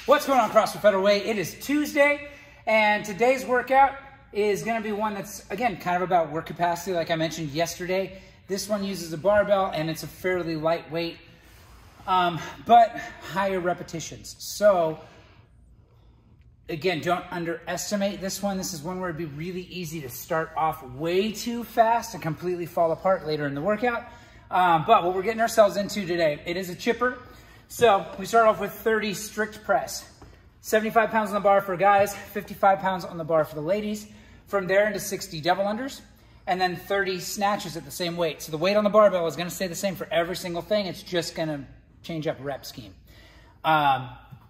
What's going on, CFFW? It is Tuesday, and today's workout is going to be one that's, again, kind of about work capacity, like I mentioned yesterday. This one uses a barbell, and it's a fairly lightweight, but higher repetitions. So, again, don't underestimate this one. This is one where it'd be really easy to start off way too fast and completely fall apart later in the workout. But what we're getting ourselves into today, it is a chipper. So we start off with 30 strict press. 75 pounds on the bar for guys, 55 pounds on the bar for the ladies. From there into 60 double unders, and then 30 snatches at the same weight. So the weight on the barbell is gonna stay the same for every single thing. It's just gonna change up rep scheme.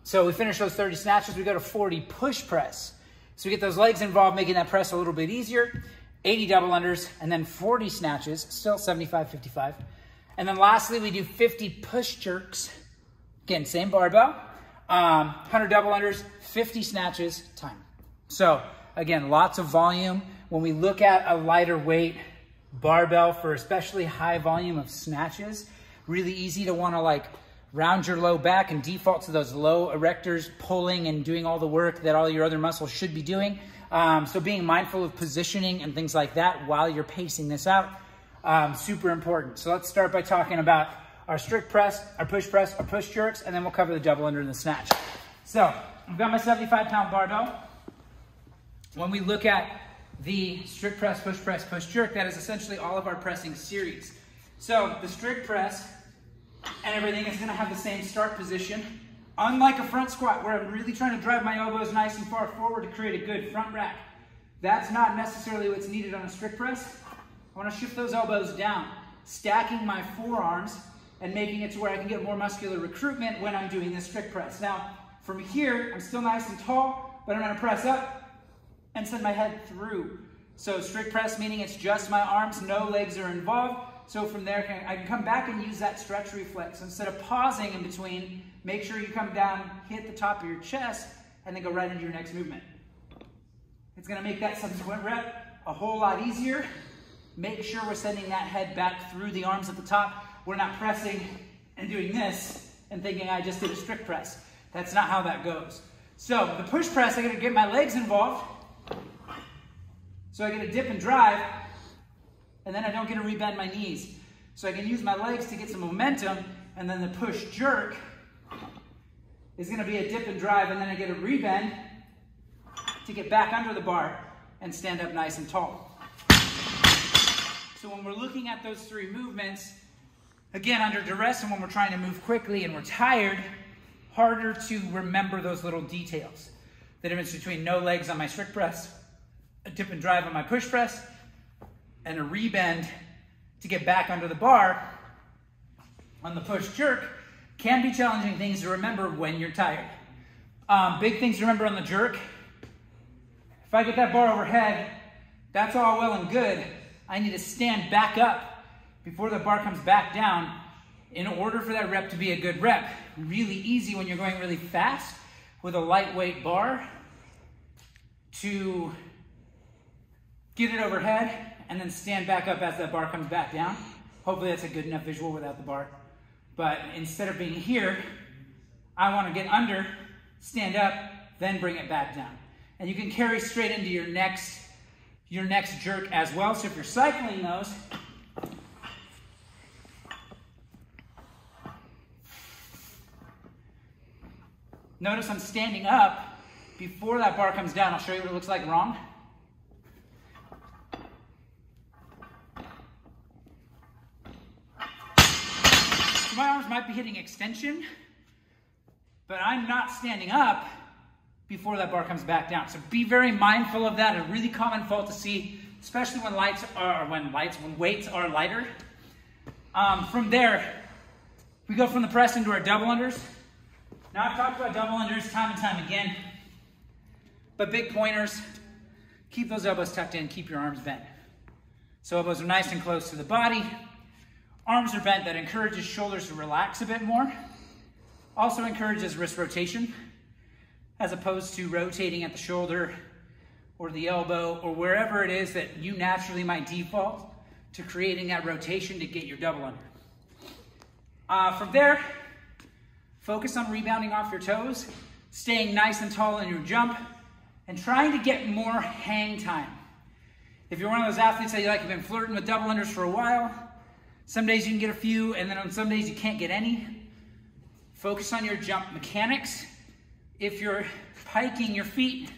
So we finish those 30 snatches, we go to 40 push press. So we get those legs involved, making that press a little bit easier. 80 double unders, and then 40 snatches, still 75, 55. And then lastly, we do 50 push jerks. Again, same barbell, 100 double unders, 50 snatches, time. So again, lots of volume. When we look at a lighter weight barbell for especially high volume of snatches, really easy to wanna like round your low back and default to those low erectors, pulling and doing all the work that all your other muscles should be doing. So being mindful of positioning and things like that while you're pacing this out, super important. So let's start by talking about our strict press, our push jerks, and then we'll cover the double under and the snatch. So I've got my 75-pound barbell. When we look at the strict press, push jerk, that is essentially all of our pressing series. So the strict press and everything is gonna have the same start position. Unlike a front squat where I'm really trying to drive my elbows nice and far forward to create a good front rack. That's not necessarily what's needed on a strict press. I wanna shift those elbows down, stacking my forearms and making it to where I can get more muscular recruitment when I'm doing this strict press. Now, from here, I'm still nice and tall, but I'm gonna press up and send my head through. So strict press, meaning it's just my arms, no legs are involved. So from there, I can come back and use that stretch reflex. Instead of pausing in between, make sure you come down, hit the top of your chest, and then go right into your next movement. It's gonna make that subsequent rep a whole lot easier. Make sure we're sending that head back through the arms at the top. We're not pressing and doing this and thinking I just did a strict press. That's not how that goes. So the push press, I gotta get my legs involved. So I gotta dip and drive, and then I don't get to rebend my knees. So I can use my legs to get some momentum, and then the push jerk is gonna be a dip and drive, and then I get a rebend to get back under the bar and stand up nice and tall. So when we're looking at those three movements, again, under duress and when we're trying to move quickly and we're tired, harder to remember those little details. The difference between no legs on my strict press, a dip and drive on my push press, and a rebend to get back under the bar on the push jerk can be challenging things to remember when you're tired. Big things to remember on the jerk. If I get that bar overhead, that's all well and good. I need to stand back up before the bar comes back down in order for that rep to be a good rep. Really easy when you're going really fast with a lightweight bar to get it overhead and then stand back up as that bar comes back down. Hopefully that's a good enough visual without the bar. But instead of being here, I want to get under, stand up, then bring it back down. And you can carry straight into your next jerk as well. So if you're cycling those, notice I'm standing up before that bar comes down. I'll show you what it looks like wrong. So my arms might be hitting extension, but I'm not standing up before that bar comes back down. So be very mindful of that. A really common fault to see, especially when weights are lighter. From there, we go from the press into our double unders. Now I've talked about double unders time and time again, but big pointers, keep those elbows tucked in, keep your arms bent. So elbows are nice and close to the body. Arms are bent, that encourages shoulders to relax a bit more. Also encourages wrist rotation, as opposed to rotating at the shoulder or the elbow or wherever it is that you naturally might default to creating that rotation to get your double under. From there, focus on rebounding off your toes. staying nice and tall in your jump, and trying to get more hang time. If you're one of those athletes that you've been flirting with double unders for a while, some days you can get a few, and then on some days you can't get any. Focus on your jump mechanics. If you're piking your feet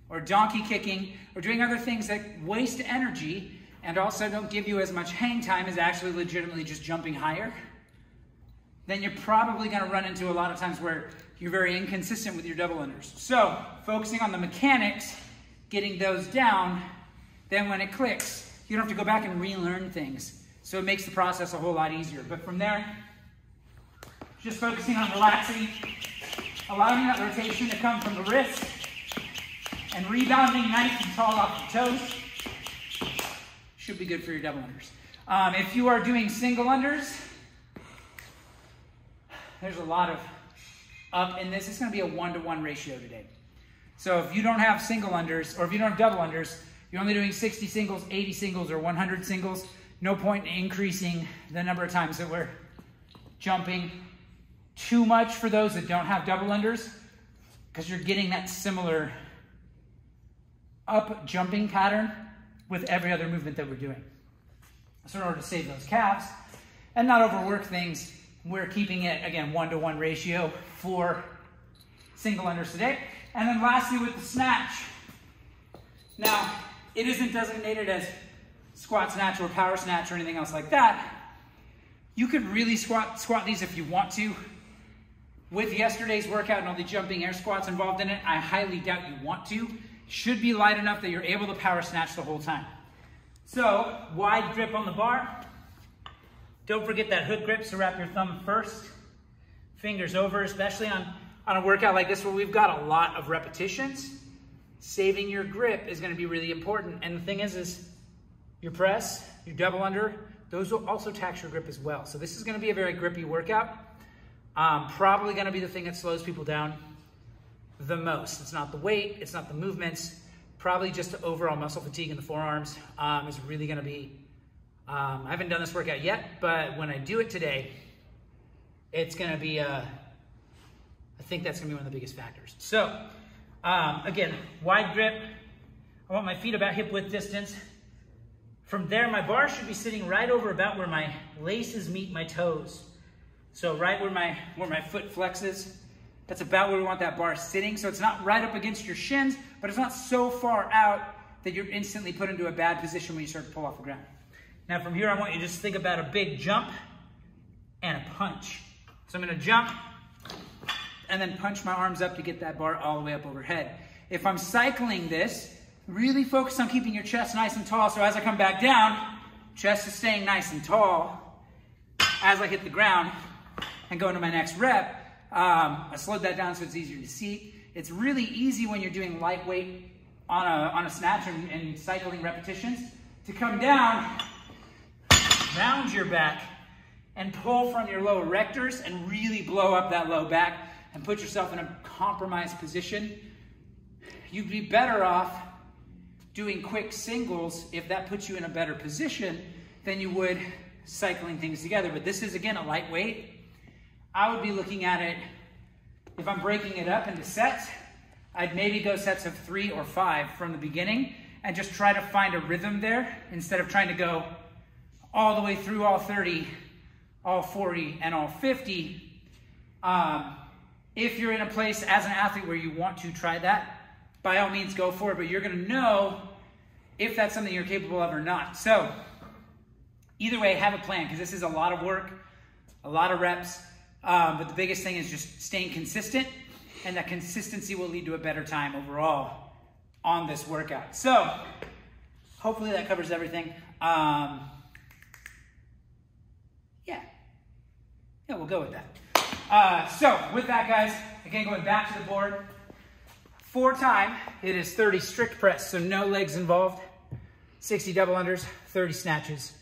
or donkey kicking or doing other things that waste energy and also don't give you as much hang time as actually legitimately just jumping higher, then you're probably going to run into a lot of times where you're very inconsistent with your double unders. So focusing on the mechanics, getting those down, then when it clicks, you don't have to go back and relearn things. So it makes the process a whole lot easier. But from there, just focusing on relaxing, allowing that rotation to come from the wrist, and rebounding nice and tall off the toes. Should be good for your double unders. If you are doing single unders, there's a lot of up in this. It's going to be a 1-to-1 ratio today. So if you don't have single unders, or if you don't have double unders, you're only doing 60 singles, 80 singles, or 100 singles, no point in increasing the number of times that we're jumping too much for those that don't have double unders, because you're getting that similar up jumping pattern with every other movement that we're doing. So in order to save those calves and not overwork things, we're keeping it, again, 1-to-1 ratio for single unders today. And then lastly with the snatch. Now, it isn't designated as squat snatch or power snatch or anything else like that. You could really squat these if you want to. With yesterday's workout and all the jumping air squats involved in it, I highly doubt you want to. Should be light enough that you're able to power snatch the whole time. So, wide grip on the bar. Don't forget that hook grip, so wrap your thumb first. Fingers over, especially on a workout like this where we've got a lot of repetitions. Saving your grip is going to be really important. And the thing is your press, your double under, those will also tax your grip as well. So this is going to be a very grippy workout. Probably going to be the thing that slows people down the most. It's not the weight, it's not the movements, probably just the overall muscle fatigue in the forearms is really going to be, I haven't done this workout yet, but when I do it today, it's going to be, I think that's going to be one of the biggest factors. So, again, wide grip. I want my feet about hip width distance. From there, my bar should be sitting right over about where my laces meet my toes. So right where my foot flexes, that's about where we want that bar sitting. So it's not right up against your shins, but it's not so far out that you're instantly put into a bad position when you start to pull off the ground. Now from here, I want you to just think about a big jump and a punch. So I'm gonna jump and then punch my arms up to get that bar all the way up overhead. If I'm cycling this, really focus on keeping your chest nice and tall. So as I come back down, chest is staying nice and tall. As I hit the ground and go into my next rep, I slowed that down so it's easier to see. It's really easy when you're doing lightweight on a snatch and cycling repetitions to come down, round your back, and pull from your lower rectors and really blow up that low back and put yourself in a compromised position. You'd be better off doing quick singles if that puts you in a better position than you would cycling things together. But this is, again, a lightweight. I would be looking at it, if I'm breaking it up into sets, I'd maybe go sets of 3 or 5 from the beginning and just try to find a rhythm there instead of trying to go all the way through all 30, all 40, and all 50. If you're in a place as an athlete where you want to try that, by all means go for it, but you're gonna know if that's something you're capable of or not. So either way, have a plan, because this is a lot of work, a lot of reps, but the biggest thing is just staying consistent, and that consistency will lead to a better time overall on this workout. So hopefully that covers everything. Yeah, we'll go with that. So with that, guys, again, going back to the board, for time, it is 30 strict press, so no legs involved, 60 double unders, 30 snatches,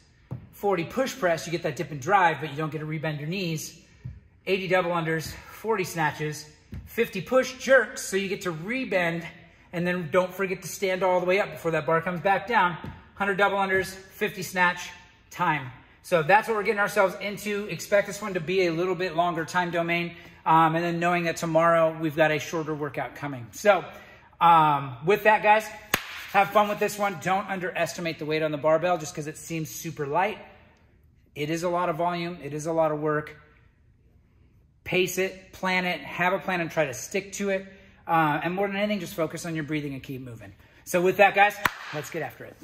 40 push press, you get that dip and drive, but you don't get to rebend your knees, 80 double unders, 40 snatches, 50 push jerks, so you get to rebend, and then don't forget to stand all the way up before that bar comes back down, 100 double unders, 50 snatch, time. So that's what we're getting ourselves into. Expect this one to be a little bit longer time domain. And then knowing that tomorrow we've got a shorter workout coming. So with that, guys, have fun with this one. Don't underestimate the weight on the barbell just because it seems super light. It is a lot of volume. It is a lot of work. Pace it, plan it, have a plan and try to stick to it. And more than anything, just focus on your breathing and keep moving. So with that, guys, let's get after it.